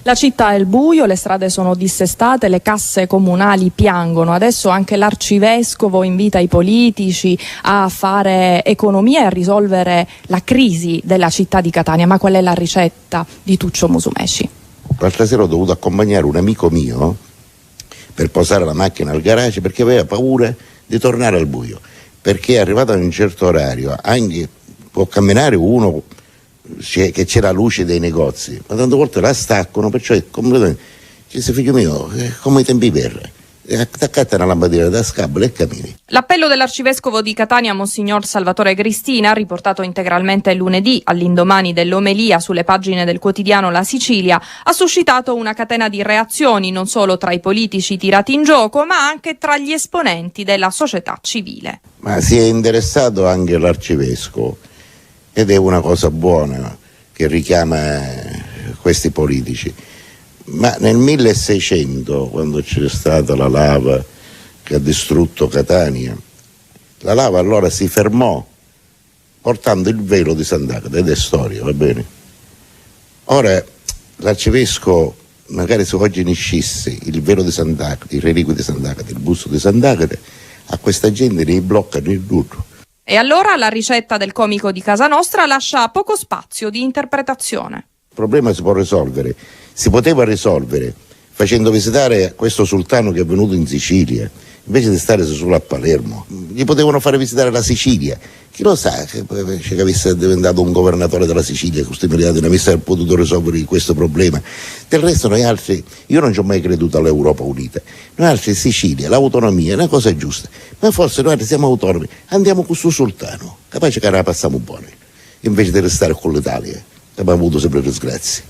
La città è al buio, le strade sono dissestate, le casse comunali piangono. Adesso anche l'arcivescovo invita i politici a fare economia e a risolvere la crisi della città di Catania. Ma qual è la ricetta di Tuccio Musumeci? L'altra sera ho dovuto accompagnare un amico mio per posare la macchina al garage perché aveva paura di tornare al buio, perché è arrivato a un certo orario, anche può camminare uno che c'è la luce dei negozi, ma tante volte la staccano, perciò è completamente. Dice, figlio mio, è come i tempi per, attaccate una lampadina da scabole e cammini. L'appello dell'arcivescovo di Catania, Monsignor Salvatore Cristina, riportato integralmente lunedì all'indomani dell'omelia sulle pagine del quotidiano La Sicilia, ha suscitato una catena di reazioni non solo tra i politici tirati in gioco, ma anche tra gli esponenti della società civile. Ma si è interessato anche l'arcivescovo, ed è una cosa buona che richiama questi politici. Ma nel 1600, quando c'è stata la lava che ha distrutto Catania, la lava allora si fermò portando il velo di Sant'Agata, ed è storia, va bene? Ora l'arcivescovo, magari se oggi ne scisse il velo di Sant'Agata, i reliqui di Sant'Agata, il busto di Sant'Agata, a questa gente ne bloccano il tutto. E allora la ricetta del comico di casa nostra lascia poco spazio di interpretazione. Il problema si può risolvere, si poteva risolvere facendo visitare questo sultano che è venuto in Sicilia, invece di stare solo a Palermo. Gli potevano fare visitare la Sicilia. Chi lo sa che avesse diventato un governatore della Sicilia, questi miliardi non avesse potuto risolvere questo problema. Del resto noi altri, io non ci ho mai creduto all'Europa Unita, noi altri Sicilia, l'autonomia è una cosa giusta, ma forse noi altri siamo autonomi, andiamo con questo sultano, capace che la passiamo buone, invece di restare con l'Italia, che abbiamo avuto sempre disgrazie.